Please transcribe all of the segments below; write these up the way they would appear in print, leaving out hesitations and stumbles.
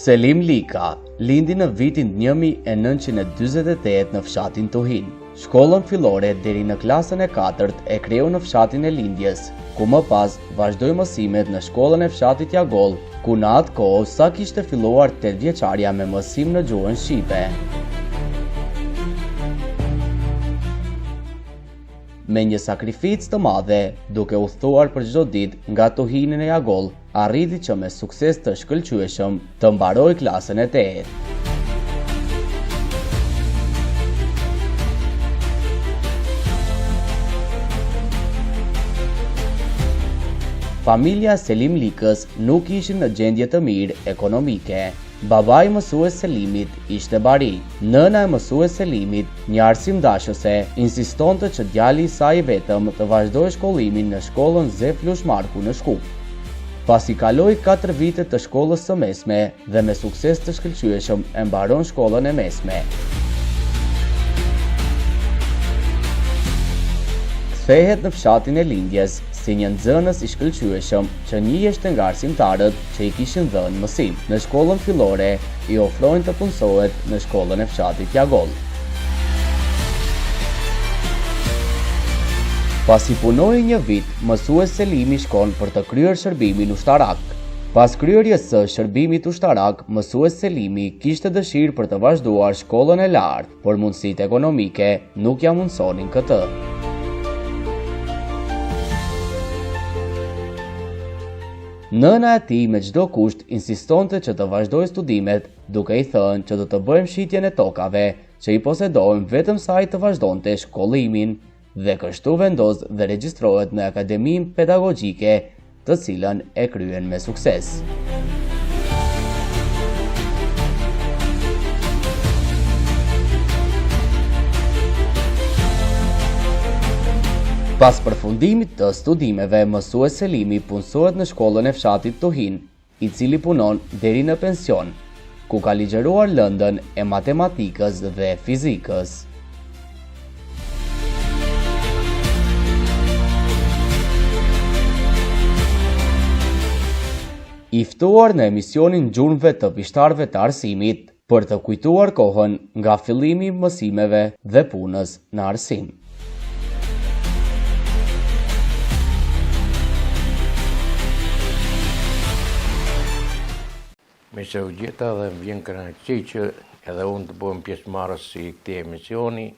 Selim Lika lindi në vitin 1948 në fshatin Tuhin. Shkollën fillore deri në klasën e 4 e kreu në fshatin e lindjes, ku më pas vazhdoi mësimet në shkollën e fshatit Jagoll, ku në atë kohë sa kishte filluar 8 vjeçarja me mësim në gjuhën shqipe. Me një sakrificë të madhe, duke udhëtuar për çdo ditë nga Tuhini në Jagoll, arriti që me sukses të shkëlqyeshëm të mbaroj klasën e 8. Familja Selim Likës nuk ishin në gjendje të mirë ekonomike. Babai mësues Selimit ishte bari. Nëna e mësues Selimit, një arsimdashëse, insistonte që djali i saj vetëm të vazhdojë shkollimin në shkollën Zeflush Marku në Shkup. Pasi kaloi 4 vite të shkollës së mesme dhe me sukses të shkëlqyeshëm e mbaron shkollën e mesme. Kthehet në fshatin e lindjes si një nxënës i shkëlqyeshëm që njiheshte nga arsimtarët që i kishin dhënë mësim. Në shkollën fillore i ofrojnë të punësohet në shkollën e fshatit Jagoll. Pasi punoi një vit, mësues Selimi shkon për të kryer shërbimin ushtarak. Pas kryerjes së shërbimit ushtarak, mësues Selimi kishte dëshirë për të vazhduar shkollën e lartë, por mundësitë ekonomike nuk ja mundsonin këtë. Nëna e tij me çdo kusht insistonte që të vazhdojë studimet, duke i thënë që do të bëjmë shitjen e tokave që i posedojnë vetëm saj të vazhdonte shkollimin, dhe kështu vendos dhe regjistrohet në Akademinë Pedagogjike, të cilën e kryen me sukses. Pas përfundimit të studimeve, mësues Selimi punësohet në shkollën e fshatit Tuhin, i cili punon deri në pension, ku ka ligjëruar lëndën e matematikës dhe fizikës. I ftuar në emisionin Gjurmëve të Pishtarëve të Arsimit për të kujtuar kohën nga fillimi i mësimeve dhe punës në arsim. Me që u gjeta dhe më vjen kënaqësi që edhe unë të bëhem pjesëmarrës si këtij emisioni,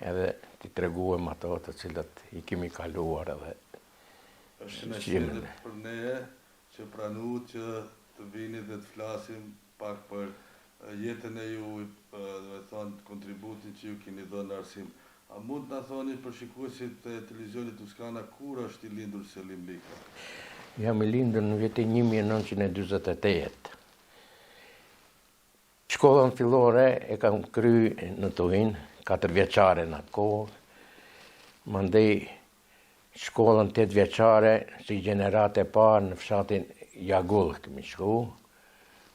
edhe t'i treguem ato të cilat i kemi kaluar edhe. Është kënaqësi për ne që pranu që të vini dhe të flasim pak për jetën e juaj, do të thonë kontributin që ju keni dhënë në arsim. A mund të na thoni për shikuesit e televizionit Tuskana kur është i lindur Selim Lika? Jam i lindur në vitin 1948. Shkollën fillore e kam kry në Tuhin, 4 vjeçare në atë kohë. Mandej shkollën 8 vjeçare si gjenerate e parë në fshatin Jagoll kemi shku.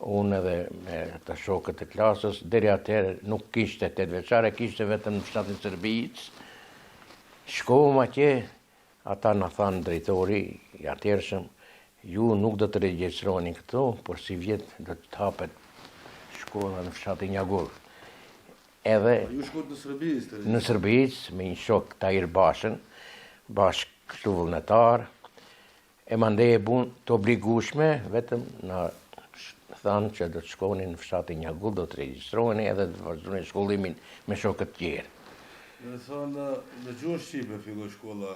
Unë edhe me të shokët e klasës, deri atëherë nuk kishte 8 vjeçare, kishte vetëm në fshatin Serbicë. Shkova atje, ata na thanë drejtori i atëhershëm, ju nuk do të regjistroni këtu, por si vjet do të hapet shkolla në fshatin Jagoll. Edhe Ju shkot në Serbicë? Në Serbicë, me një shok Tahir Bashën, bashkë kështu vullnetar, e mandej e bun të obligueshme, vetëm na thanë që do të shkoni në fshatin Jagoll, do të regjistroni edhe të vazhdoni shkollimin me shokët tjerë. Në thonë, në gjuhën shqipe filloi shkolla,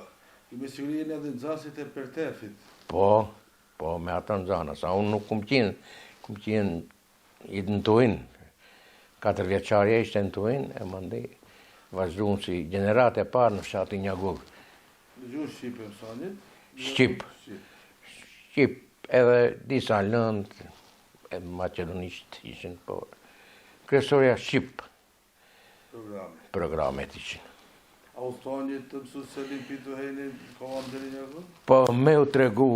ju me siguri edhe nxënësit e Pertefit. Po, me ata nxënës, sa unë nuk kum qenë i në Tuhin, 4 vjeçarja ishte në Tuhin, e mandej vazhduan si gjenerate e parë në fshatin Jagoll. Në gjuhën shqipe mësoni? Shqip, edhe disa lëndë, maqedonisht ishin, po kryesorja Shqip programet ishin. A u thoni të mësues Selim Pitu Hejni komandërin e Jagoll? Po me u tregu,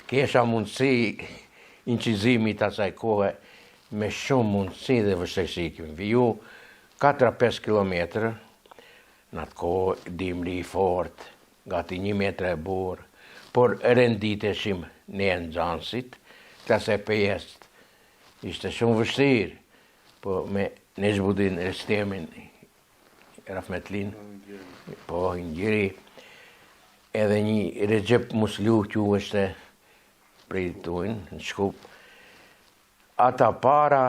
kesha mundësi incizimit asaj kohë, me shumë mundësi dhe vështirësi kemi viju 4-5 kilometrë, në atë kohë dimri i fort, gati 1 metra e burë, por renditeshim ne nxënësit, klase 5 ishte shumë vështirë, po me Nezhbudin Restemin, Rahmetlin, po Ingjeri, edhe një Recep Musliu që është prej tuin, në Shkup. Ata para,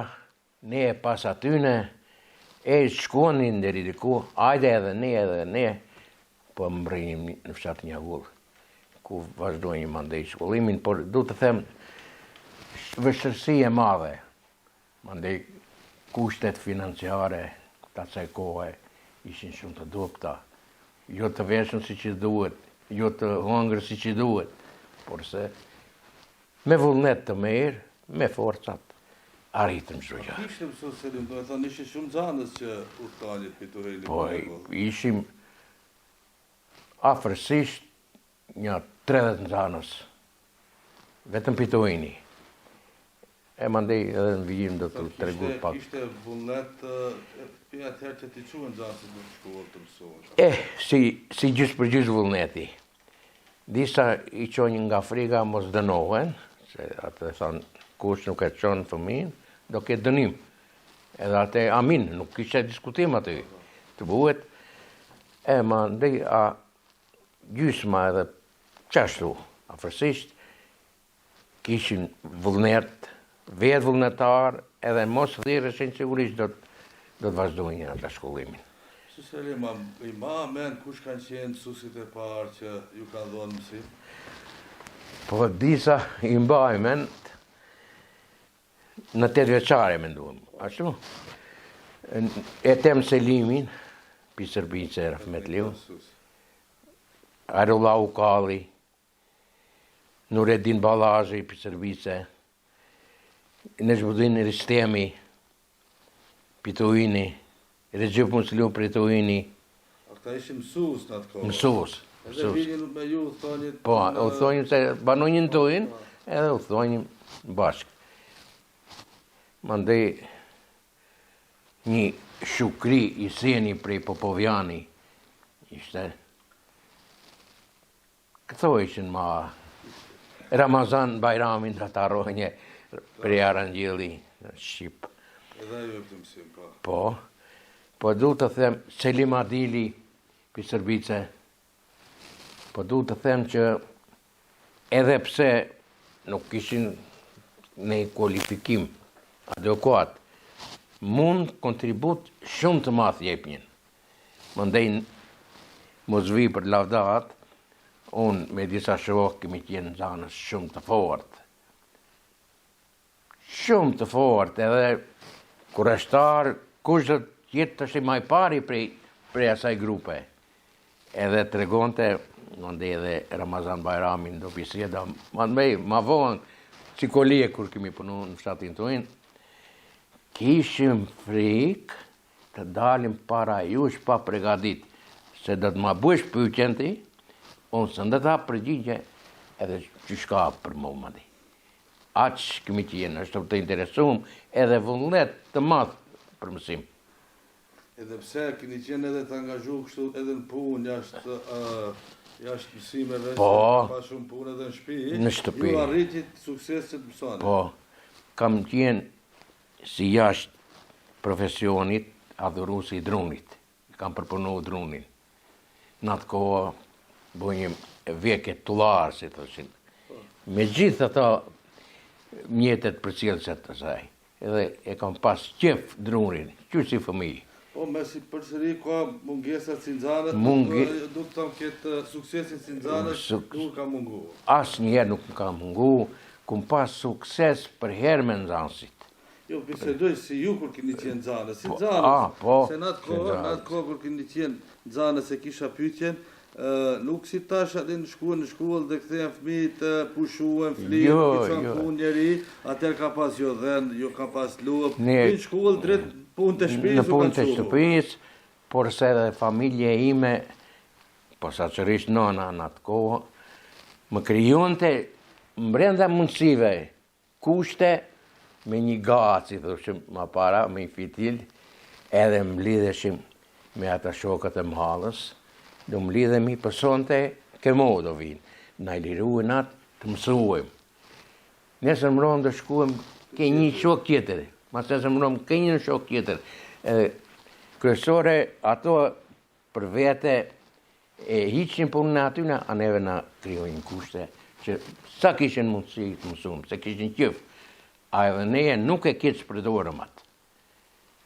ne pas atyne, shkonin deri diku, ajde edhe ne, po më mbrinim në fshatë Njavull, ku vazhdojnë mandej shkollimin, por du të them, vështërsi e madhe, mandej kushtet financiare, të asaj kohë, ishin shumë të dobta, jo të veshën si që duhet, jo të hongër si që duhet, por se me vullnet të mirë, me forcat, arritëm çdo gjë. Kishte mësues Selim, do të thonë ishin shumë xhanës që udhëtanit pituheni. Po, ishim afërsisht një 30 xhanës, vetëm pituheni. E mandej edhe në vijim do të tregu pak. Kishte vullnet për atëherë që t'i çuan xhanësit në shkollë të mësohen. Si gjysë për gjysë vullneti. Disa i qonin nga friga mos dënohen, se atë thonë, kush nuk e qonë fëmin, do ketë dënim. Edhe atë amin, nuk kishte diskutim aty. Të buhet, ma ndej a gjysma edhe qashtu, afërsisht, kishin vullnet, vetë vullnetar, edhe mos thirreshin sigurisht do të vazhdojnë atë shkollimin. Selim, i ma men kush kanë qenë mësuesit e parë që ju kanë dhënë mësim? Po disa i mbaj men, në 8 vjeçare menduam, ashtu. Etem Selimin, pi Sërbice Rahmetliu, Arullah Ukalli, Nureddin Ballazhi, pi Sërbice, Nezhbudin Ristemi, pi Tuini, Recep Musliu pri Tuini. Ata ishin mësues në atë kohë. Mësues. Edhe vinin me ju thonjit. Po, u thonjim se banonin Tuin, edhe u thonjim bashkë. Mandej një Shukri i Seni prej Popovjani ishte, këto ishin ma Ramazan Bajramin të të arronje prej Arangjeli në Shqip. Edhe ju e këtë mësim, po. Po du të them Selim Adili për Sërbice, po du të them që edhe pse nuk ishin në kualifikim adekuat, mund kontribut shumë të madh jepnin. Mandej mos vi për lavdat, unë me disa shokë kemi qenë zanës shumë të fort. Shumë të fort, edhe kureshtar, kush do të jetë të shimaj pari prej asaj grupe. Edhe të regonte, mandej edhe Ramazan Bajramin do biseda, mandej ma vonë, si kolije kur kemi punu në fshatin tuin, kishim frikë të dalim para jush pa pregadit, se do të ma bësh pyetjen ti, unë së ndë ta përgjigje edhe që shka për mu madi. Aqë kemi qenë, është të interesum edhe vullnet të madh për mësim. Edhe pse keni qenë edhe të angazhu kështu edhe në punë, jashtë mësimeve, pa shumë punë edhe në shtëpi. Në shtëpi. Ju arritit sukses që të mësoni. Po, kam qenë si jashtë profesionit adhurusi i drunit. Kam përpunu drunin. Në atë kohë bëjmë vjeket tullarë, si të thoshin. Me gjithë ato mjetet për cilëset të saj. Edhe e kam pas qef drunin, që si fëmijë. Po, me si përsëri ka mungesat si nxanët, du të tam këtë suksesin si nxanët, nuk ka mungu. Asë njerë nuk ka mungu, kum pas sukses për herë me nxanësit. Jo, bisedoj si ju kur keni qenë nxanës, si nxanës. Se në atë kohë kur keni qenë nxanës e kisha pyetjen, nuk si tash atë në shkollë dhe kthehen fëmijët pushuen, flihen, piçon punë njeri, atëherë ka pas jo dhën, jo ka pas lop. Në shkollë drejt punë të shtëpisë. Në punë të shtëpisë, por se edhe familje ime, posaçërisht nona në atë kohë, më krijonte brenda mundësive, kushte me një gatë, si thoshim më para, me një fitil, edhe më lidheshim me ata shokët e mhallës, do më lidhemi përsonte, ke mo do vinë, na i liruën atë të mësuem. Nesër mronë do shkuem ke një shok tjetër. Mas të zemërom, ke një shok tjetër. Kryesore, ato për vete, hiqin punën e atyna, a neve na kryojnë kushte, që sa kishin mundësi të mësumë, se kishin qëf, a edhe neje nuk e kitë shpërdorëm atë.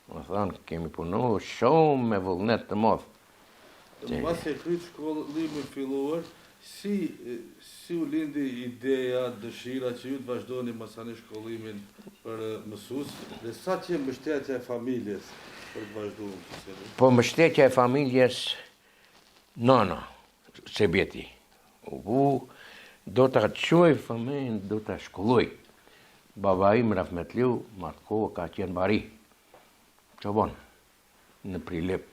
Më thonë, kemi punu shumë me vullnet të modhë. Mas e kryt shkollimin filluar, si u lindi ideja, dëshira që ju të vazhdoni masani shkollimin për mësus, dhe sa që mbështetja e familjes për të vazhduar? Po mbështetja e familjes, nana, se bjeti. Do të quaj fëmijën, do të shkolloj. Baba im Rahmetliu, ma të kohë ka qenë bari. Që bon, në Prilip.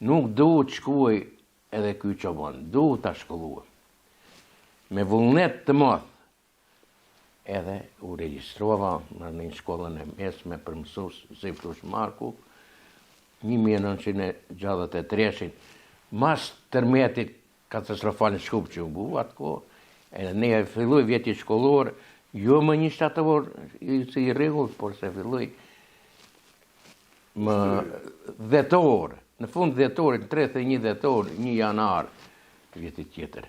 Nuk duhet shkuaj edhe ky që bon, duhet të shkolluaj. Me vullnet të madh, edhe u regjistrova në një shkollën e mesme për mësues Zeflush Marku, 1963, mas tërmetit katastrofal në Shkup që u bu, atë kohë, edhe ne e filloj vjeti shkollor, jo më një shtatëvor si i rregull, por se filloj më dhjetor, në fund dhjetorit, 31 dhjetor, 1 janar, vjeti tjetër.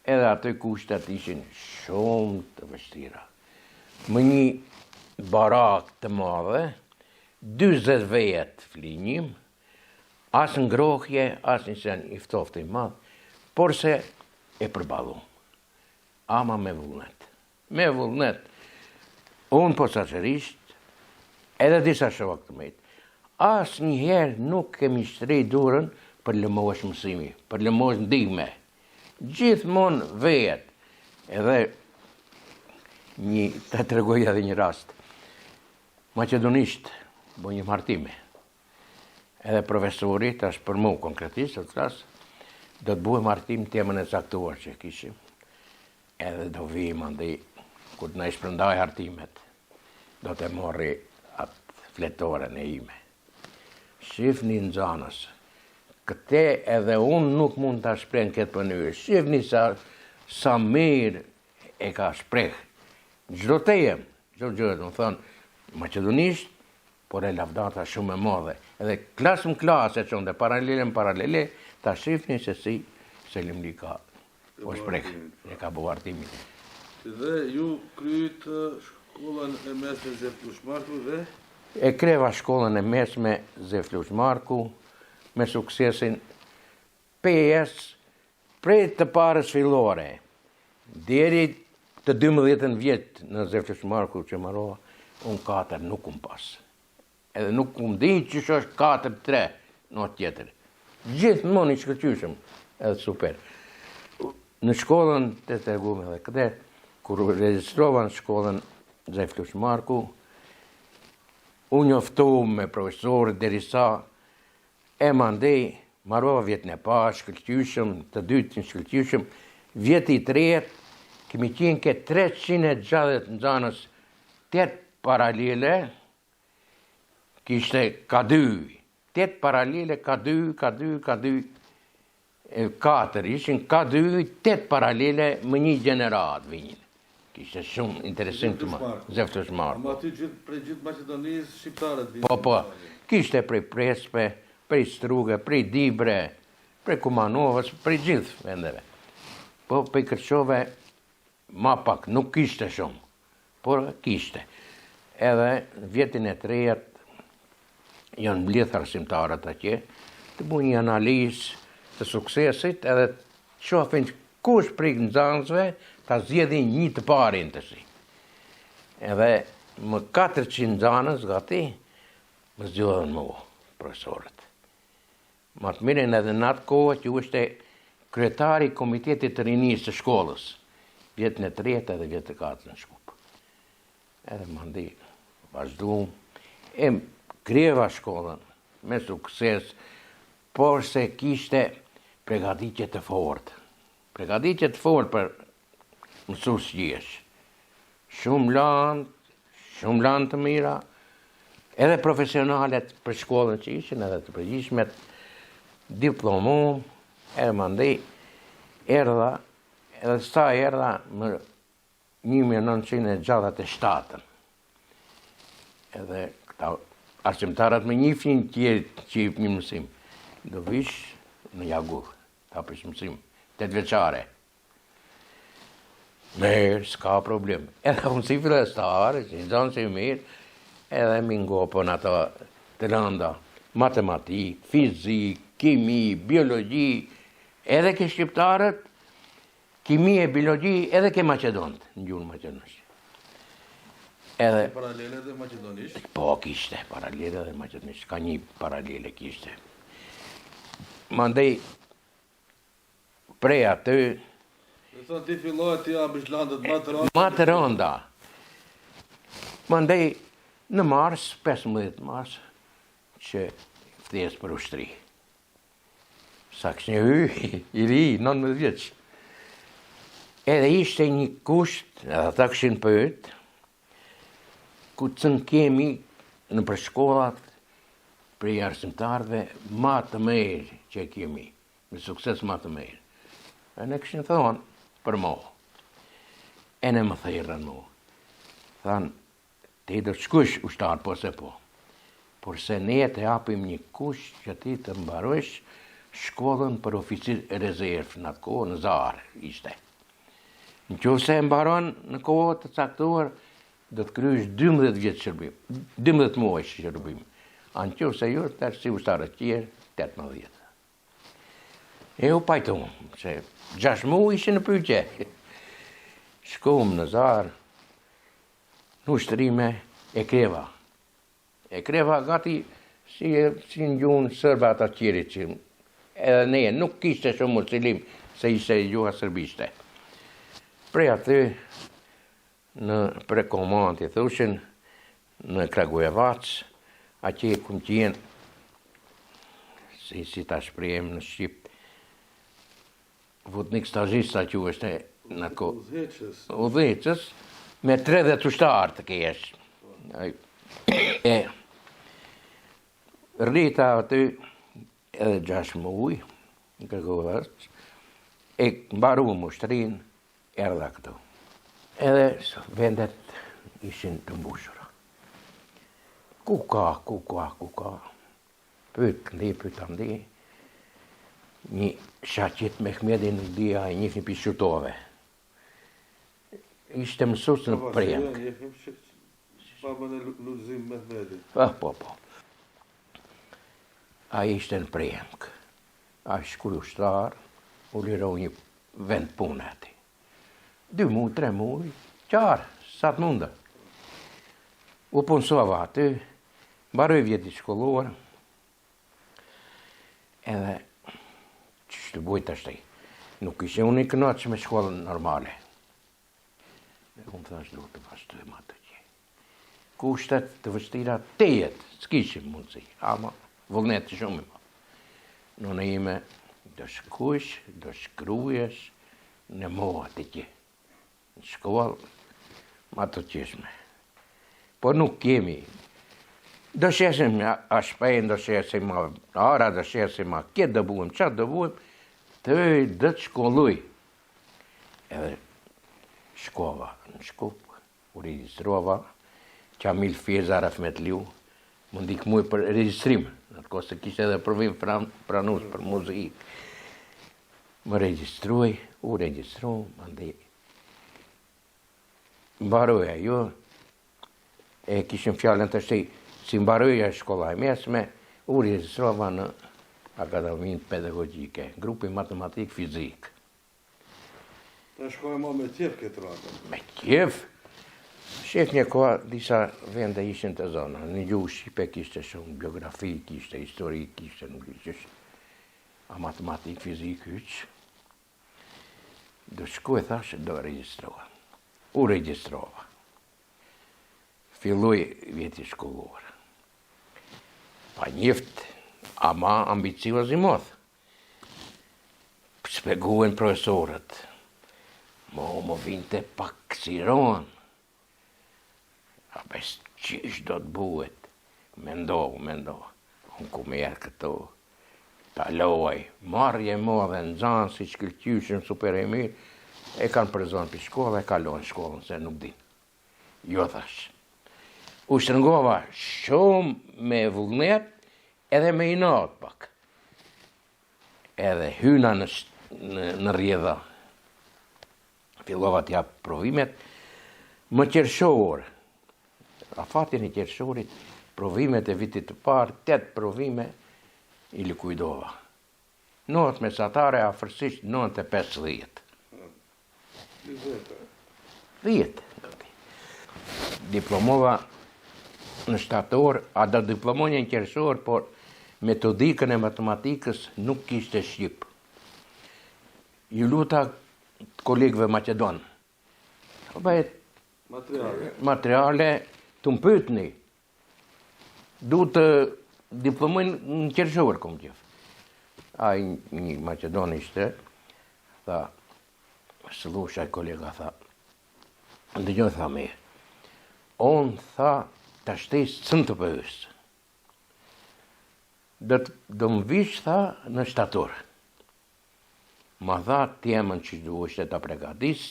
Edhe ato kushtet ishin shumë të vështira. Më një barak të madhe, 40 vejet flinjim, as ngrohje, as një sen i ftoftë i madh, por se e përballum. Ama me vullnet. Me vullnet. Unë posaçërisht, edhe disa shok të mejtë, as njëherë nuk kemi shtrej durën për lëmosh mësimi, për lëmosh ndihme. Gjithmonë vejet. Edhe të tregoj edhe një rast. Maqedonisht, bo një martime. Edhe profesori, tash për mu konkretisht, do të buhe martim temën e caktuar që kishim. Edhe do vijim andej, kur të na i shpërndaj hartimet, do të morri atë fletoren e ime. Shifni në zanës, këte edhe unë nuk mund të shpreh në këtë mënyrë. Shifni sa mirë e ka shpreh. Gjdo të jem, gjdo, më thonë, maqedonisht, por e lavdata shumë e madhe. Edhe klasë më klasë e qonë dhe paralele, ta shifni se si Selimli ka po shpreh, e ka bu hartimin. Dhe ju kryt shkollën e mesme Zeflush Marku dhe? E kreva shkollën e mesme Zeflush Marku me suksesin PS prej të parës fillore, deri të 12 vjet në Zeflush Marku që marrova, unë 4 nuk kum pas. Edhe nuk kum di që është 4-3 në tjetër. Gjithmonë i shkëlqyshëm, edhe super. Në shkollën, të treguam edhe këtë, kur regjistrova në shkollën Zeflush Marku, unë njoftuam me profesorët derisa e mandej, marrova vjetën e parë, shkëlqyshëm, të dytën shkëlqyshëm, vjeti i tretë, kemi qenë ke 360 nxanës, 8 paralele, kishte ka 2, 8 paralele, ka 2, 4, ishin ka 2, 8 paralele më një gjenerat vinjën. Kishte shumë interesim të ma, Zeflush Marku. Ama aty prej gjithë Maqedonisë, shqiptarët vinjën. Po, kishte prej Prespe, prej Struge, prej Dibre, prej Kumanovës, prej gjithë vendeve. Po, prej Kërqove, ma pak, nuk kishte shumë, por kishte. Edhe vjetin e trejet, janë mbledh arsimtarët atje, të bu një analizë të suksesit, edhe shofin kush prej nxanësve ta zgjedhin një të parin të si. Edhe më 400 nxanës gati, më zgjedhën mua, profesorët. Ma të mirin edhe në atë kohë që ishte kryetari i Komitetit të Rinisë të shkollës, vjetën e tretë edhe vjetën e katërt në Shkup. Edhe më ndi, vazhduam, e kreva shkollën me sukses, por se kishte pregaditje të fortë. Pregaditje të fortë për mësues gjesh. Shumë lanë të mira, edhe profesionalet për shkollën që ishin, edhe të përgjithshmet, diplomum, edhe mandej, edhe sa erdha më 1967, edhe këta arsimtarët me njifin tjerë që i një mësim. Do vish në Jagur, ta pësh mësim, 8 vjeçare. Mirë, s'ka problem. Edhe unë si fillestare, që zonë që mirë, edhe mi ngopën ato të rënda, matematik, fizik, kimi, biologi, edhe ke shqiptarët, kimi e biologi, edhe ke Macedonët, në gjurë Macedonës. Edhe, Paralele dhe Macedonisht. po, kishte, paralele dhe Macedonisht, ka një paralele kishte. Mandej, prej aty, Dhe thonë ti filloj ti ambishlandët më të rënda. ma të rënda. Mandej, në mars, 15 mars, që fthes për ushtri. Sa kështë një hy, i ri, 19 vjeç. Edhe ishte një kusht, edhe ta këshin pëjt, ku të cënë kemi në përshkollat për i arsimtarve ma të mejrë që kemi, me sukses ma të mejrë. E ne këshin thonë për mo. E ne më thejrën mo. Thanë, ti do të shkush ushtarë, po se po. Por se ne të japim një kush që ti të mbarojsh shkollën për oficir rezervë në atë kohë në Zarë ishte. Në qoftë se e mbaron në kohë të caktuar, do të kryesh 12 vjetë shërbim, 12 muaj shërbim. A në qoftë se jo, të si ushtarët tjerë, 18. E u pajtum, se 6 muaj ishe në pyqe. Shkom në Zarë, në ushtrime e kreva. E kreva gati si në gjunë sërba ata tjeri që edhe ne nuk kishte shumë muslim se ishte gjuha sërbishte. Prej aty në prekomandë i thushin në Kragujevac, aqe kum qenë si ta shprejem në Shqip, votnik stazhista që është në ko udhëheqës, me 30 ushtarë të kesh. E rrita aty edhe 6 muaj, në Kragujevac, e mbaru më ushtrin, erdha këtu. Edhe vendet ishin të mbushura. Ku ka. Pyt këndi, pyt andi. Një shaqit me Hmedin nuk dhja e njëfni për shqyrtove. Ishte mësus në premk. Babën e Lulzim Mehmedit. Po. A ishte në premk. A shkull ushtar, u liroj një vend punë ati. 2 muaj, 3 muaj, qarë, sa të mundë. U punësova aty, mbaroj vjeti shkolluar, edhe që të bujt ashtë nuk ishe unë i kënaqë me shkollën normale. E unë thash duhet të vazhdojmë atë që. Kushtet të vështira të jetë, s'kishim mundësi, ama vullnet të shumë ima. Në ime, do shkush, do shkrujesh, në moha të që. Në shkollë, ma të qeshme. Por nuk kemi. Do shesim a shpejnë, do shesim a ara, do shesim a këtë do buim, qatë do buim, të dhe të shkolluj. Edhe shkova në Shkup, u registrova, Qamil Feza Rafmet Liu, më ndikmuj për registrim, në të kohë se kishte edhe provim pranus për muzikë. Më regjistruj, u registru, më ndi. Mbaroja jo, e kishim fjallën të shtej, si mbaroja shkolla e mesme, u registrova në Akademinë Pedagogjike, grupi matematik-fizik. Të shkojmë me qef këtë rata. Me qef? Shef një koha, disa vende ishin të zona. Në gjuhë Shqipe kishte shumë biografi, kishte histori, kishte nuk ishte. A matematik-fizik hyq. Do shkoj, thashe, do registrova. U registrova. Filloj vjeti shkolluar. Pa njëft, ama ambicioz i modh. Speguen profesorët. Më vinte pak siron. A bes qish do të buhet. Mendohu. Unë ku merë këto. Taloj, marrje modhe në zanë, si shkëllqyshën super e mirë, e kanë për zonë për shkollë, e kalojnë shkollën, se nuk din. Jo thash. u shtrëngova shumë me vullnet edhe me inat pak. Edhe hyna në rjedha. Fillova t'jap provimet, më qershor. A fatin e qershorit, provimet e vitit të parë, 8 provime i likuidova. Not mesatare afërsisht 95-10. 10. Diplomova në shtator, a do diplomonja në qershor, por metodikën e matematikës nuk kishte shqip. Ju luta kolegëve Macedon. Materiale të më pytni. Du të diplomojnë në qershor, kom qef. A një Macedon ishte, tha, sëllusha i kolega, tha, ndëgjoj, tha me, on, tha, të shtejës cënë të pëhës. Do më vish, tha, në shtator. Ma tha, temën që du është të pregatis,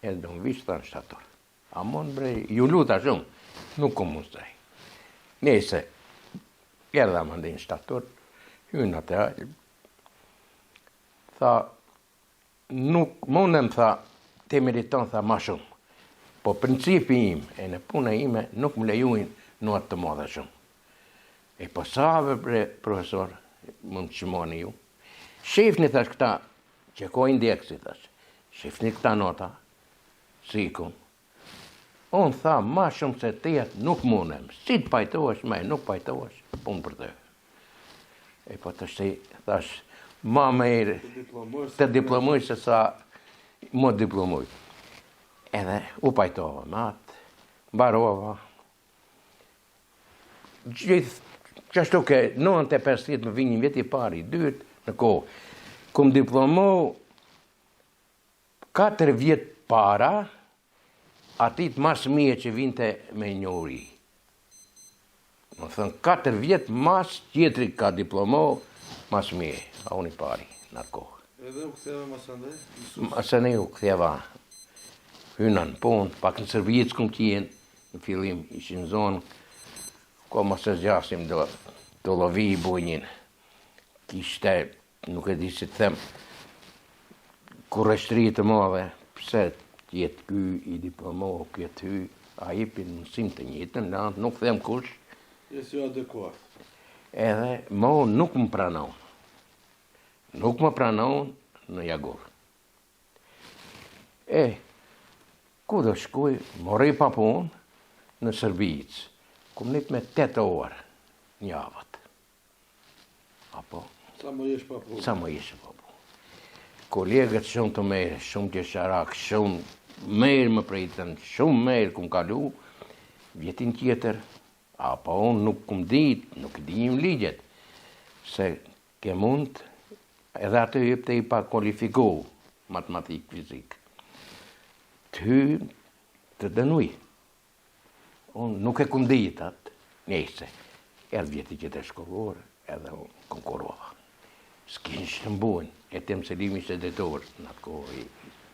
e do më vish, tha, në shtator. Amon, bre, ju luta shumë, nuk kom mundësaj. Nese, erdha më ndë në shtator, hynë atë, tha, nuk mundem, tha, te meriton, tha, ma shumë. Po principi im, e në punë ime, nuk më lejuin në atë të madhe shumë. E po save, bre, profesor, më më qimoni ju, shifni, thash, këta, që ko indeksi, thash, shifni këta nota, si ikun. Unë tha, ma shumë se tjetë nuk mundem, si të pajtohesh me, nuk pajtohesh, punë për të. E po të shti, thash, ma mejrë, të diplomoj se sa më diplomoj. Edhe u pajtova me atë, barova. Gjithë, qashtu ke 95 më vinë një vjeti pari, dytë, në kohë. Kum diplomu 4 vjetë para, atit mas mije që vinte me njëri. Më thënë, 4 vjetë mas tjetri ka diplomu, mas mije, a unë i pari, në kohë. Edhe u këtheva masandej? Masandej u këtheva. Hyna në punë, pak në Sërbjicë këmë kjenë, në fillim ishin zonë, ko më se zgjasim do lovi i bujnjin. Kishte, nuk e di si të them, kurreshtri të madhe, pse tjetë ky i diplomohu, këtë hy, a jepin mësim të njëtën, nuk them kush. Jesë jo adekuat. Edhe, mo nuk më pranon. Nuk më pranon në Jagur. Ku do shkuj, mori pa punë në Sërbicë. Kum njët me 8 orë një avët. Apo? Sa më jesh pa punë? Sa më jesh pa punë. Kolegët shumë të merë, shumë të sharak, shumë merë më prejtën, shumë merë kum kalu, vjetin tjetër. Apo unë nuk kum ditë, nuk dijim ligjet. Se ke mund, edhe atë jepte i pa kualifiku, matematik, fizik. Ty të dënuj. Unë nuk e kum ditë atë, njëse, edhe vjeti që të shkollorë, edhe unë konkurova. S'kin shëmbuen, e tem se limi ishte detorë në atë kohë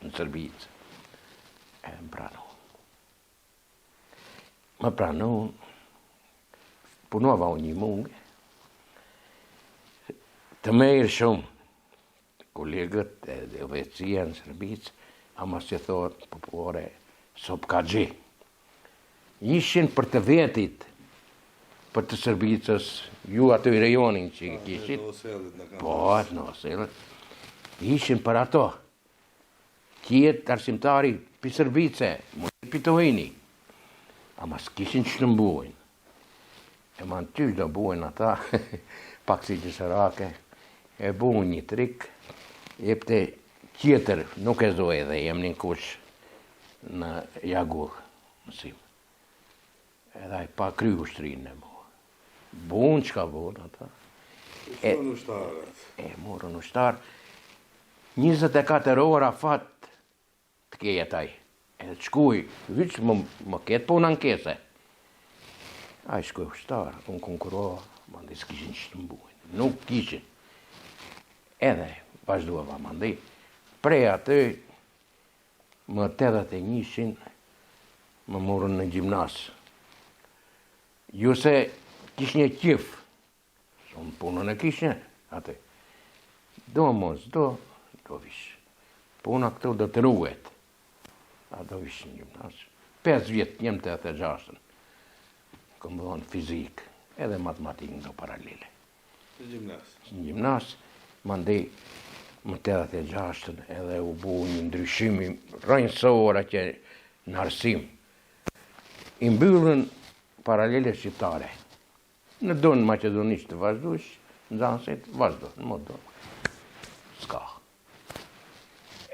në Sërbicë. E më pranu. Më pranu, punova unë një mungë, të merë shumë, kolegët e vecia në Sërbicë, ama se thot, popore, sop ka gji. Ishin për të vetit, për të Sërbicës, ju ato i rejonin që kishit, po, atë në oselet, ishin për ato. Kjetë arsimtari për Sërbicë, për të hini, ama s'kishin që të mbuin. E ma në tysh do buin ata, pak si gjësërake, e buin një trik, jepte tjetër, nuk e zoj edhe, jem një kush në Jagur, mësim. Edhe i pa kry ushtrinë e mua. Bunë që ka bunë ata. Morën ushtarët. Morën ushtarë. 24 ora fat të keje taj. Edhe të shkuj, vyqë më ketë punë ankese. A i shkuj ushtarë, unë konkurova, ma ndi s'kishin që të mbujnë. Nuk kishin. Edhe, vazhdova ma ndi. Prej atë, më 81-shin, më morën në gjimnasë. Ju se kish një qif, unë punën e kish një, atë. Do mos, do vish. Puna këtu do të ruhet. A do vish në gjimnas. 5 vjetë jem të 86-ën. Këmë dhonë fizik, edhe matematikën do paralele. Në gjimnas? Në gjimnas, më ndej më 86-ën edhe u bu një ndryshimi rënjësor që në arsim. I mbyllën paralele shqiptare. Në donë macedonisht të vazhdush, në zanësit vazhdo, në mod do. Ska.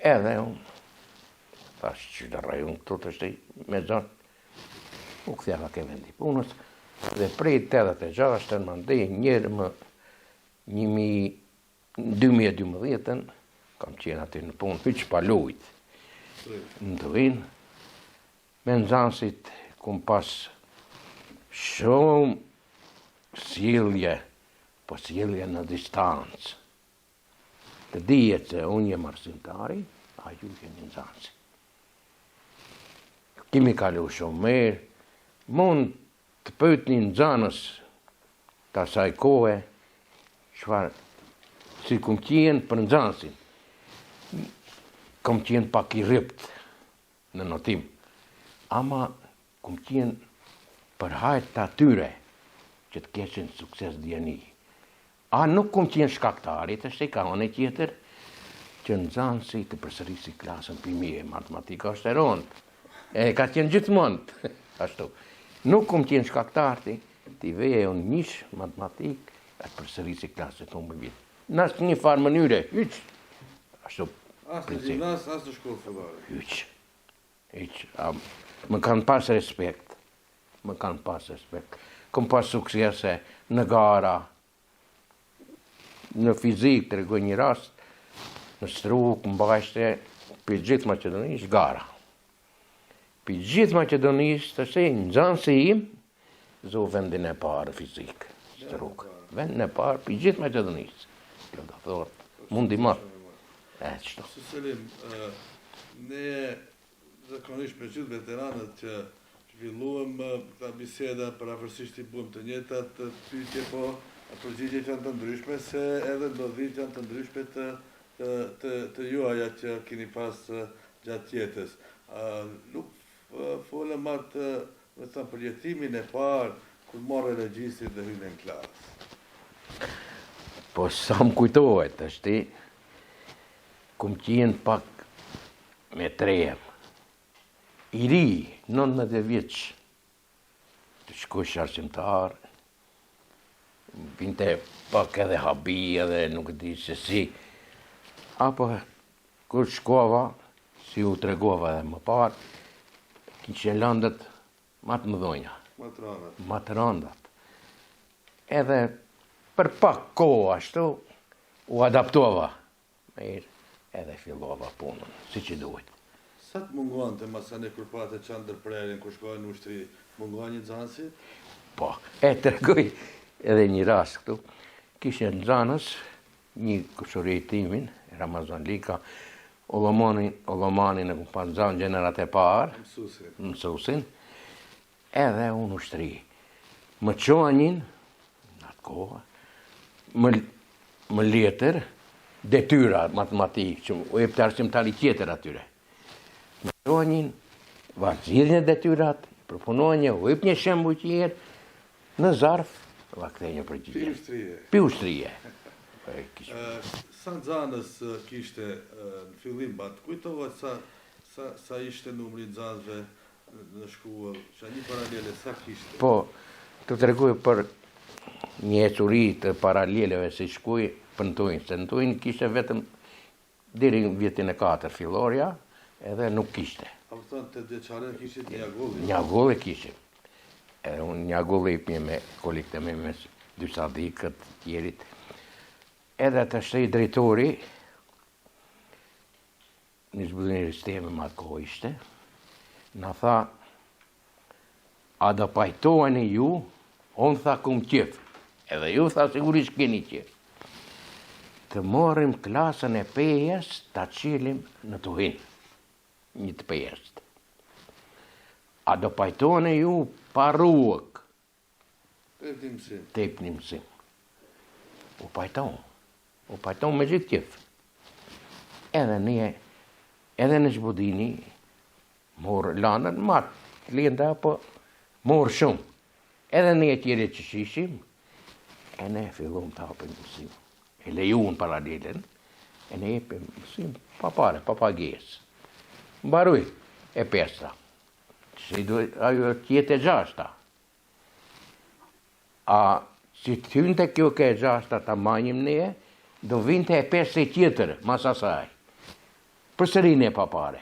Edhe unë, thash që të rajon këtu të shte me zonë, u këthjava ke vendi punës, dhe prej 86-ën më ndej njërë më 2012-ën, kam qenë aty në punë, hyq pa lujt, në të vinë, me në zanësit kum pas shumë sjellje, po sjellje në distancë. Të dijet se unë jem arsimtari, a ju keni nxansi. Kemi kalu shumë mirë, mund të pyetni nxanës të asaj kohe, çfarë si kum qenë për nxansin. Kum qenë pak i rript në notim, ama kum qenë për hajt të atyre që të keshin sukses djeni. A nuk kum qenë shkaktarit, është e ka one tjetër, që nxansi të përsërisi klasën pimie, matematika është e rëndë. E ka qenë gjithmonë, ashtu. Nuk kum qenë shkaktarti, t'i veje unë mish matematik, e të përsërisi klasën të umbër vitë. Në asë një farë mënyre, hyq, ashtu. Asë në gjimnas, asë në shkollë fillare. Hyq. Më kanë pas respekt. Kom pas suksese në gara, në fizik, të regoj një rast, në struk, në bashte, për gjithë Macedonisë, gara. Për gjithë Macedonisë, të se në nxansi im, zo vendin e parë fizik, struk. Vendin e parë, për gjithë Macedonisë. Kjo da thot, mundi marë. Qëto. Selim, ne zakonisht me gjithë veteranët që zhvilluam këta biseda, parafërsisht i buëm të njëjtat të pyetje, po përgjigjet janë të ndryshme, se edhe ndodhit janë të ndryshme të juaja që keni pas gjatë jetës. Nuk folëm atë, me thënë, përjetimin e parë, kur morë regjistrit dhe hynë në klasë. Po sa më kujtohet, është kum qenë pak me trejem. I ri, 19 vjeç, të shkosh arsimtar, vinte pak edhe habi edhe nuk di se si. Apo, kur shkova, si u tregova edhe më parë, kishe landet matë mëdhonja. Matë Edhe për pak kohë ashtu, u adaptova. Edhe fillova punën, si që duhet. Sa të munguan të masane kur pate qandër prerin, kur shkojnë në ushtri, munguan një nxansi? Po, e të regoj edhe një rast këtu. Kishe në nxanës, një kushuri timin, Ramazan Lika, Ollomanin e kumpan nxanë gjenerat e parë, mësusin, edhe unë ushtri. Më qonin, në atë kohë, më letër, detyra matematikë, që u e për arsimtari tjetër atyre. Më qonin, vazhirën e detyrat, përpunonje, u e për një shembu tjetër, në zarf, va këthej një përgjigje. Pi ushtrije. Sa nxanës kishte në fillim, kujtohet sa ishte numri nxanësve në shkollë, që një paralele, sa kishte? Po, të tregoj për një ecuri të paraleleve si shkuj për Ntojnë, se Ntojnë kishte vetëm deri në vjetin e 4 fillorja, edhe nuk kishte. A më thënë të djeqare kishte një agulli? Një agulli kishte. Edhe unë një agulli i pje me kolikte me mes dysa dhikët tjerit. Edhe të shtej drejtori, një zbudin sistemi ma të kohë ishte, në tha, a do pajtojni ju, unë tha kum qef, edhe ju tha sigurisht keni qef. Të morim klasën e pejes, ta qilim në Tuhin, një të pejes. A do pajtojni ju paruëk, Tep një mësim. U pajton me gjithë qef. Edhe në Zhbudini, morë lanën matë, lenda, po morë shumë. Edhe një tjere që shishim, e ne fillon të hapim mësim. E lejuën paralelen, e ne jepim mësim pa pare, pa pagesë. Mbaruj e 5. Ajo tjetë e 6. A si të hynte kjo ke e 6 ta manjim ne, do vinte e 5 e tjetër, mas asaj. Përsërin e pa pare.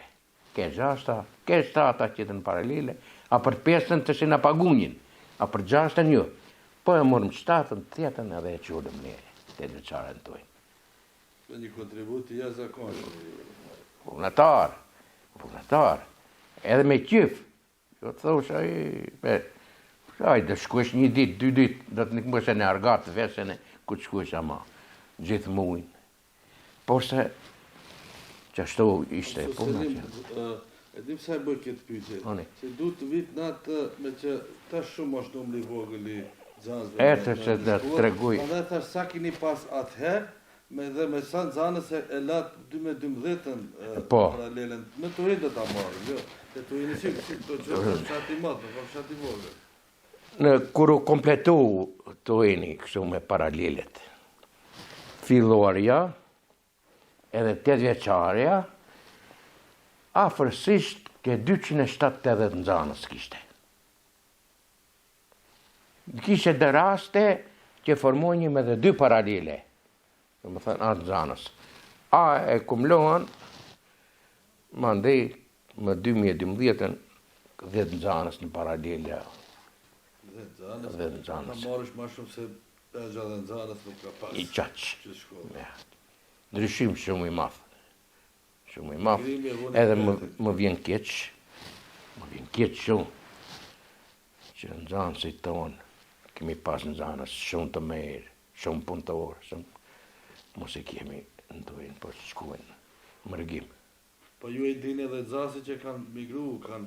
Ke 6, ke 7 tjetër në paralele, a për 5 të shina pagunjin, a për 6 një. Po e morëm 7, 8 edhe e qurëm ne, të dveçarën tojnë. Me një kontribut të jashtëzakonshëm. Vullnetar. Edhe me qyf. Jo të thosh, dhe shkuesh një dit, 2 dit, do të nikmësh e në argatë, vesën e ku të shkuesh ama. Gjithë muin. Por se, që ashtu ishte e puna që... E dim sa e bëj këtë pyetje. Se du të vit natë me që ta shumë është numri vogël i nxënësve. Ertë që dhe të treguj. Andaj thash sa keni pas atëherë, dhe me sa nxënës e lat 12-ën paralelen. Me të do ta marrim, jo. Te të si to çfarë fshati madh, po fshati vogël. Në kur u kompletu të kështu me paralelet. Filluarja, edhe 8 vjeçarja, afërsisht ke 270 nxënës kishte. Kishte dhe raste që formonjim edhe 2 paralele. Dhe më thënë atë nxënës. A e kumlohen, ma ndej më 2012-ën, 10 nxënës në paralele. 10 nxënës. Ta marrësh ma shumë se e gjatë nxënës nuk ka pas. I qaqë. Ndryshim shumë i madh. Shumë i madh. Edhe më vjen keq shumë, që nxënësit tonë, kemi pas nxënës shumë të mirë, shumë punëtor, mos e kemi ndojnë, po që shkuen mërgim. Po ju e dini edhe nxënësit që kanë migru, kanë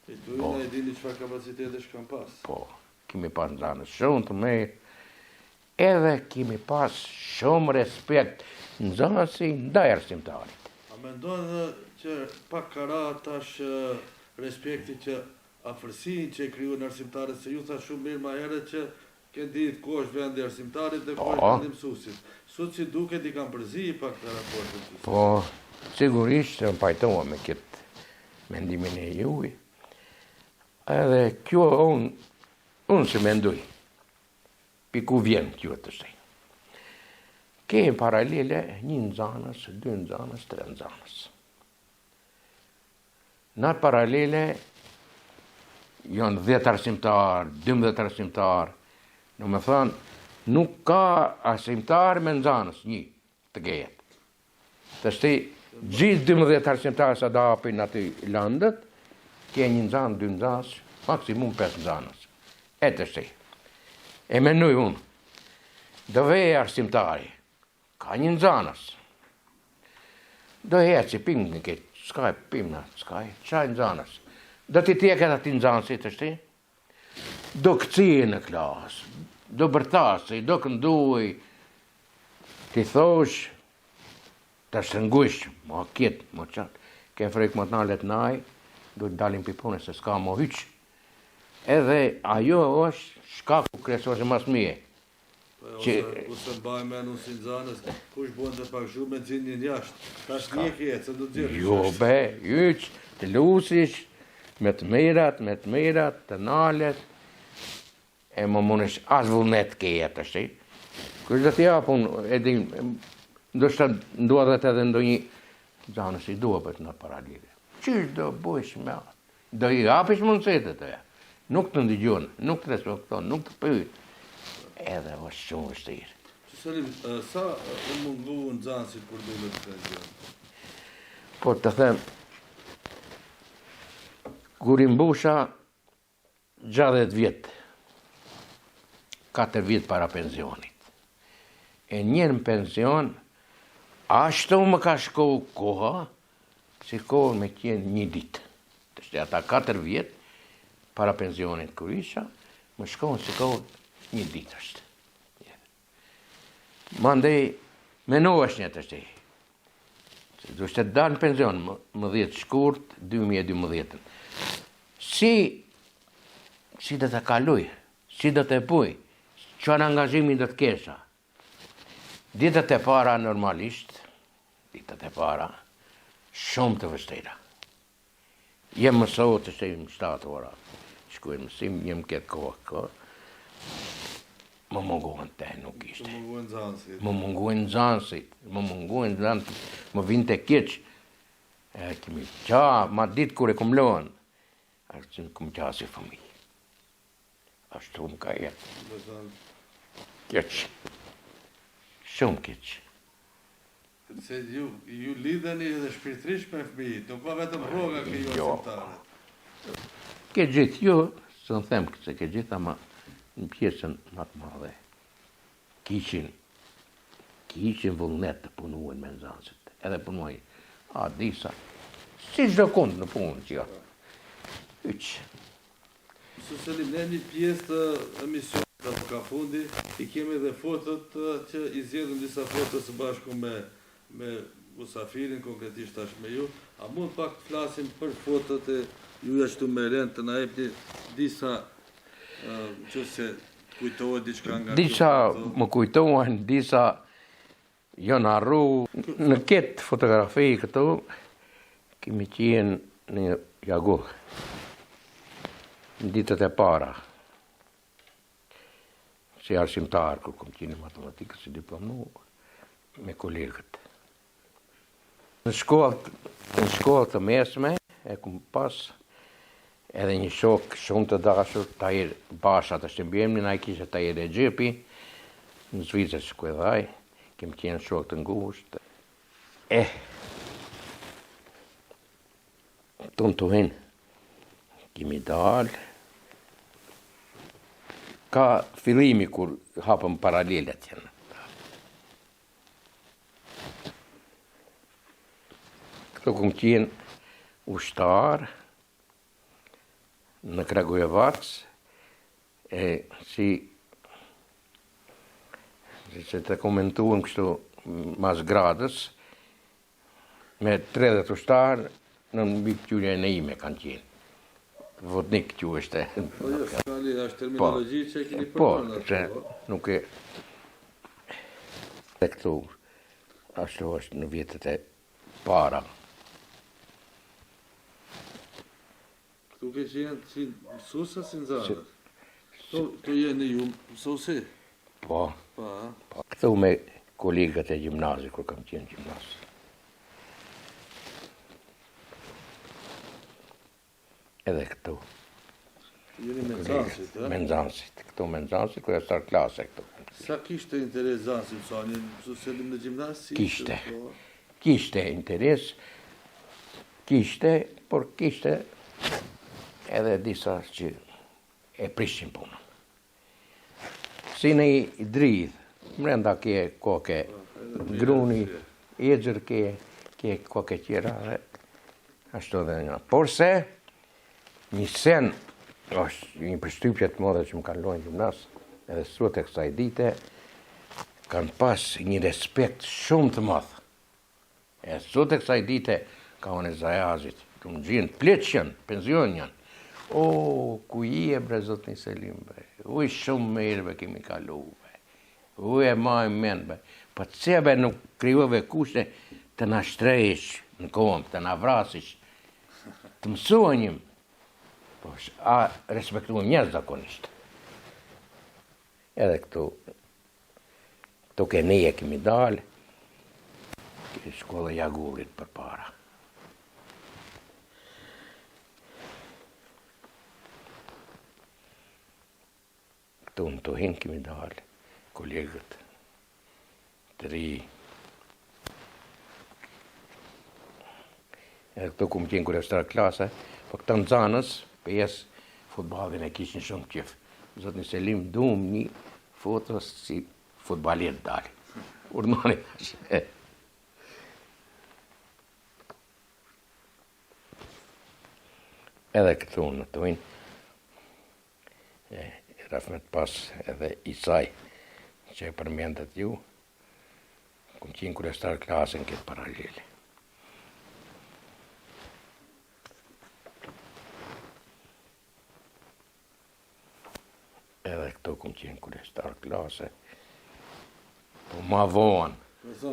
e dini çfarë kapacitetesh kanë pas. Po, kemi pas nxënës shumë të mirë, edhe kemi pas shumë respekt nxënësi ndaj arsimtarit. A mendon që pak kara tash respekti që afërsinë që e kriju në arsimtarit, se ju tha shumë mirë ma herët që ke ditë ku është vendi arsimtarit dhe ku është vendi mësuesit. Sot që duket i kanë përzi pak të raportet. Po, sigurisht që më pajtoha me këtë mendimin e juj. Edhe kjo unë që mendoj, pi ku vjen kjo të shtej. Kemë paralele 1 nxënës, 2 nxënës, 3 nxënës. Në paralele janë 10 arsimtar, 12 arsimtar. Në me thënë, nuk ka arsimtar me nxënës, 1 të gejet. Të shtej, gjithë 12 arsimtar sa da hapin aty landët, ke 1 nxënës, 2 nxënës, maksimum 5 nxënës. E të shtej. E menuj unë, do vej arsimtari, ka 1 nxënës. Do hecë që pim në këtë, s'kaj pim në, s'kaj, qaj nxënës. Do t'i tjeket ati nxënësit të shti, do këcije në klasë, do bërtasi, do kënduj, ti thosh, të shëngush, ma kjetë, ma qatë, ke frejkë më t'nalet naj, do t'dalim pipone se s'ka më hyqë. Edhe ajo është shkaku kresore mas mije. Ose mbaj menu si nxënës, kush bën të pak shumë me xhinjin jashtë. Tash një kjetë, se do të gjithë. Jo be, hyq, të lusish, me të mirat, të nalet, e më mundesh as vullnet ke jetë ashtë. Kush do t'ja pun, edhin, ndoshta nduadhet edhe ndonjë nxënës i duhet në paralele. Qysh do bësh me atë? Do i hapish mundësitë të ja. Nuk të ndigjon, nuk të respekton, nuk të pyet. Edhe është shumë vështirë. Salim, sa u mundu nxënësit kur dole të gjë? Po të them, kur i mbusha 60 vjet, 4 vjet para pensionit. E njërë në pension, ashtu më ka shkohu koha, si kohën me qenë 1 ditë. Të shte ata 4 vjet, para pensionit kur isha, Më shkon se ka një ditë është. Mandej, menohesh një të shte. Se du shte dalë në penzion, më 10 shkurt, 2012. Si dhe të kaluj, si dhe të puj, qënë angazhimi dhe të kesha. Ditët e para normalisht, ditët e para, shumë të vështira. Jem mësohë të shte 7 ora, shkuj mësim, jem këtë kohë. Më mungohen te, nuk ishte. Më mungohen zansit. Më vinte keq. Kemi qa, ma ditë kure këm lohen. Ashtë që në këm qa si fëmi. Ashtu më ka jetë. Keq. Shumë keq. Se ju lidheni edhe shpirtrisht me fëmijit, nuk ka vetëm rroga ke ju arsimtare. Ke gjithë ju, së në them se ke gjithë, ama në pjesën më të madhe, kishin vullnet të punuën me nxënësit, edhe punuaj, disa, si çdo kund në punë që jo. Hyq. Mësus Selim, ne një pjesë të emisionit apo ka fundi, i kemi dhe fotot që i zgjedhëm disa foto së bashku me musafirin, konkretisht tash me ju, a mund pak të flasim për fotot e juja qëtu me rend të na jepni disa që se kujtohet diçka nga Disa më kujtohen, disa jo në arru. Në këtë fotografi këtu, kemi qenë në Jaguh, në ditët e para, si arsimtar, kur kom qenë matematikë, si diplomu, me kolegët. Në shkollë të mesme, e kom pas, edhe një shok shumë të dashur, Tahir Basha të shtembiemni, na i kishe Tahir e Gjepi, në Zvicër shkuedhaj, kem qenë shok të ngushtë. Tonë të hinë, kemi dalë, ka fillimi kur hapëm paralelet jenë. Këto kom qenë ushtarë, në Kragujevac, si që të komentuam kështu mas gradës, me 30 ushtarë, në mbi këqyrja në ime kanë qenë. Vodnik që është. Po jo, shkali është terminologi që e keni përmënë. Po, nuk e... Dhe këtu, ashtu është në vjetët e para. Këtu ke qenë si mësusa si nxanës? Këtu jeni ju mësusi? Po. Këtu me kolegët e gjimnazi, kur kam qenë gjimnaz. Edhe këtu. Jeni me nxanësit, e? Me nxanësit. Këtu me nxanësit, kur e start klase këtu. Sa kishte interes nxanësit, sa një mësus Selim në gjimnaz? Kishte interes, por kishte edhe disa që e prishin punën. Si në i dridh, mrenda ke koke gruni, edzër ke koke qera, ashtu dhe nga. Por se, një sen, është një përshtypje të modhe që më kanë lojnë gjimnas, edhe sot e kësaj dite, kanë pas një respekt shumë të madhë. E sot e kësaj dite, ka unë e Zajazit, të më gjinë, pleqën, penzion janë. O, ku i e bre Zotni Selim, bre, uj shumë merve kemi kalu, bre, uj e ma e men, bre, pa të sebe nuk kryove kushte të na shtrejsh në kom, të na vrasish, të mësuanjim, po, a respektuam njerëz zakonisht. Edhe këtu ke neje kemi dalë, ke shkolla Jagullit për para. Këtu në të hinë kemi dalë, kolegët, të ri. Edhe këtu ku më qenë kërë e stara klase, po këta në zanës, PS futbalin e kishin shumë qef. Zotni Selim, duhem një fotos si futbalit dalë. Urnoni është. Edhe këtu në të hinë, rreth pas edhe Isaj, që e përmendet ju, kom qenë kryestar klasën këtë paraleli. Edhe këto kom qenë kryestar klase, po ma vonë.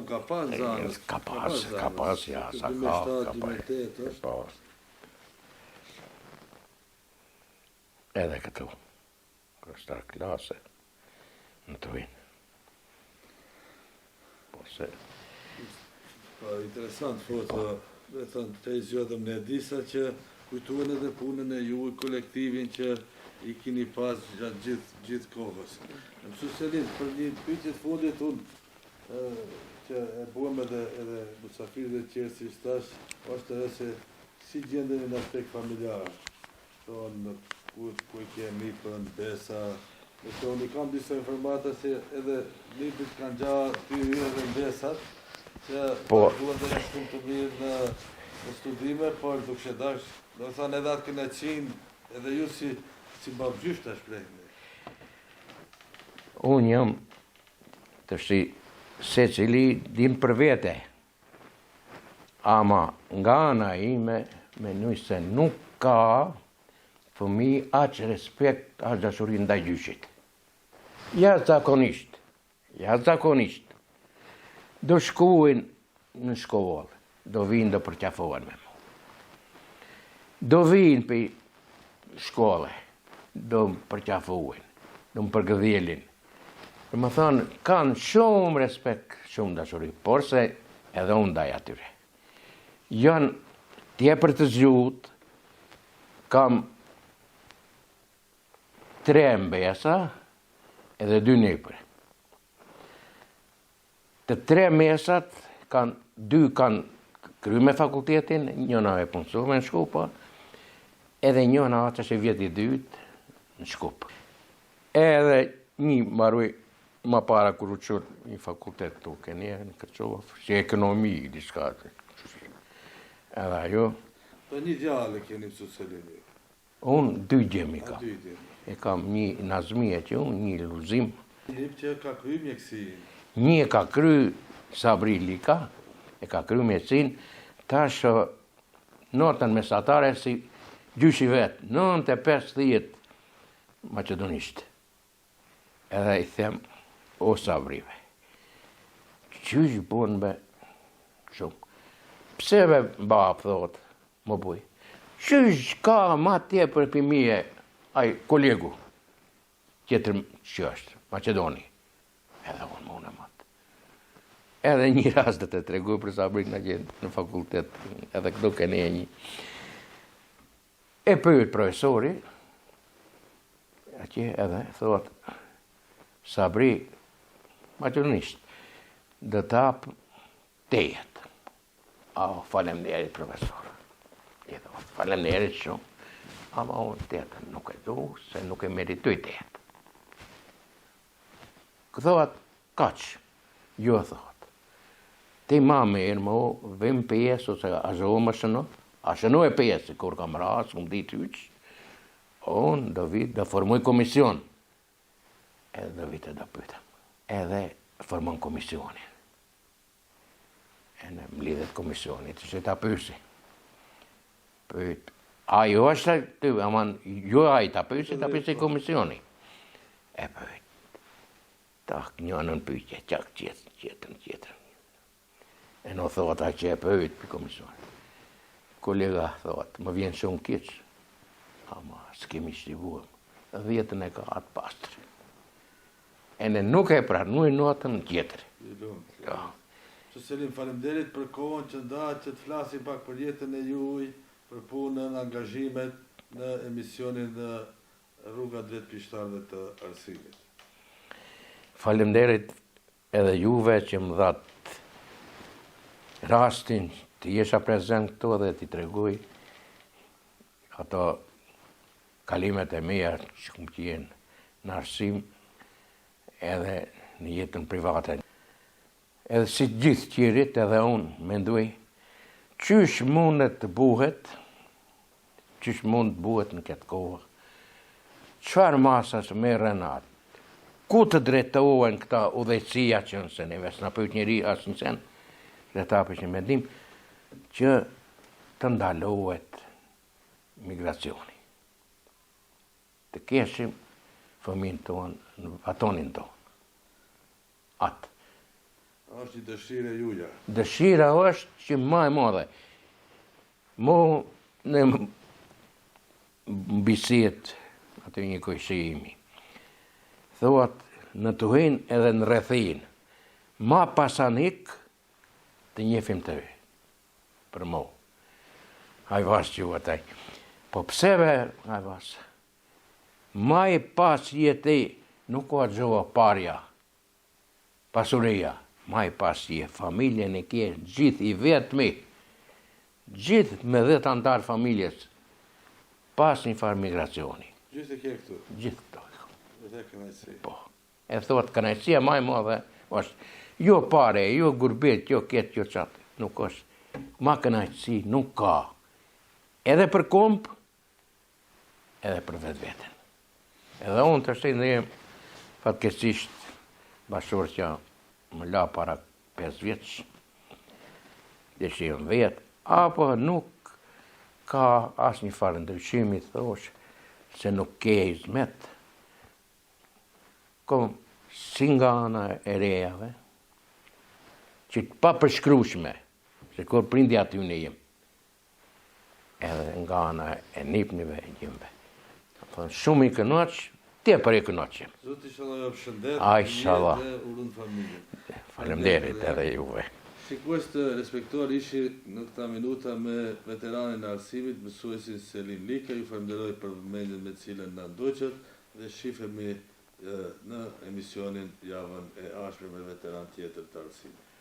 Ka pas zanës. Ka pas, ja, sa ka pas. Edhe këtu, kryestar klase, në të vinë. Po se... Interesant, foto, dhe thënë, të i zjodhëm në disa që kujtuen edhe punën e ju i kolektivin që i kini pas gjatë gjithë kohës. Në mësu Selim, për një pyetjet fundit unë, që e buëm edhe musafirëve tjerë si shtash, është edhe se si gjendën në aspekt familjar. Tonë, ku i kemi për në besa, dhe tonë, i kam disa informata se edhe nipit kanë gjatë ty edhe në besat, që duhet dhe në shumë të mirë në studime, por duke dash, do të thënë edhe atë këne qinë, edhe ju si babgjysht të shprejnë. Unë jam të shi se cili din për vete, ama nga ana ime menoj se nuk ka fëmi aq respekt, aq dashuri ndaj gjyshit. Ja zakonisht. Do shkuin në shkollë, do vinë do përqafohen me mu. Do vinë për shkolle, do më përqafohen, do më përgëdhjelin. Dhe më thonë, kanë shumë respekt, shumë dashuri, por se edhe unë ndaj atyre. Janë tjepër të zgjut, kam 3 mbesa edhe 2 nipër. Të 3 mesat, 2 kanë kry me fakultetin, njëna e punësume në Shkupa, edhe njëna që është vjeti 2 në Shkup. Edhe një maroj ma para kur u qërë një fakultet të Kenia, në Kërqovë, si ekonomi, diçka. Edhe ajo... Për një djale keni pësu Selimi? Unë 2 gjemi kam. E kam një Nazmije që unë, një Luzim. Një që ka kry mjekësin? Një ka kry Sabri Lika, e ka kry mjekësin, tash notën mesatare si gjyshi vetë, 9:50 macedonisht. Edhe i them, o Sabrive, qysh bon me shumë? Pse me bap, thot, më buj? Qysh ka ma tjepër për mije, aj kolegu, tjetër që është, Macedoni. Edhe unë më unë e matë. Edhe një rast dhe të tregu për Sabrin në gjendë në fakultet, edhe këto kene e një. E pëjët profesori, atje edhe thot, Sabri, macedonisht, dhe tap 8. Faleminderit profesor. I thot, faleminderit shumë. Ama unë 8 nuk e du, se nuk e meritoj 8. Këthot, kaq, jo thot. Ti ma mirë mo, vim pjesë, ose asho më shëno, ashëno e pjesë, kur kam rasë, më ditë yqë, unë do vitë, do formoj komision. Edhe do vitë do pytëm. Edhe formon komisionin. E në më lidhet komisionit, që ta pysi. Pyt, a jo është të, aman, jo a i ta pysi komisioni. E pyt, tak njënën pytje, qak qetën. E në thot a që e pyt për komisioni. Kolega thot, më vjen shumë kiqë, ama s'kemi shtivuëm, 10 e ka atë pastrë. E në nuk e pranuj notën tjetër. Ja. Që Selim, faleminderit për kohën që nda që të flasim pak për jetën e juj, për punën, angazhimet në emisionin në Rruga Drejt Pishtarëve të Arsimit. Faleminderit edhe juve që më dhatë rastin të jesha prezent këto dhe t'i treguj ato kalimet e mija që këmë qenë në arsim edhe në jetën private. Edhe si gjithë qirit edhe unë menduj, qysh mund të buhet në këtë kohë, çfarë masas merren atë? Ku të drejtohen këta udhëheqësia që nëse neve s'na pyet njëri as në sen, dhe ta për që mendim që të ndalohet migracioni. Të keshim fëmijën tonë në batonin tonë. Atë. është një dëshirë e juja. Dëshira është që më e madhe. Mo në bisit aty një kojshimi. Thuat në tuhin edhe në rrethin. Ma pasanik të njefim të vi. Për mo. Hajvas që u ataj. Po pseve, hajvas. Ma i pas jeti nuk ka gjova parja. Pasuria. Ma i pas je familjen e kje gjithë i vetëmi. Gjithë me 10 antarë familjes. Pas një farë migracioni. Gjithë e kje këtu. Gjithë këto. Dhe kënaqësi. Po. E thot kënaqësia më e madhe është jo pare, jo gurbet, jo ketë, jo qatë. Nuk është. Ma kënaqësi nuk ka. Edhe për komp, edhe për vetë vetën. Edhe unë të shtenë dhe fatkesisht bashkër që më la para 5 vjeç, dhe shihëm vetë, apo nuk ka asë një farë ndryshimi, thosh, se nuk ke hizmet, kom si nga ana e rejave, që pa përshkrushme, se kur prindi aty në jem, edhe nga ana e nipnive e gjimve. Shumë i kënaq, tepër i kënaq jem. Zoti inshallah ju përshëndet. Inshallah. Dhe urën familjen. Faleminderit edhe juve. Shikues të respektuar, ishi në këta minuta me veteranin e arsimit, mësuesin Selim Lika. Ju falenderoj për vëmendjen me cilën na ndoqët dhe shifemi në emisionin javën e ardhshme me veteran tjetër të arsimit.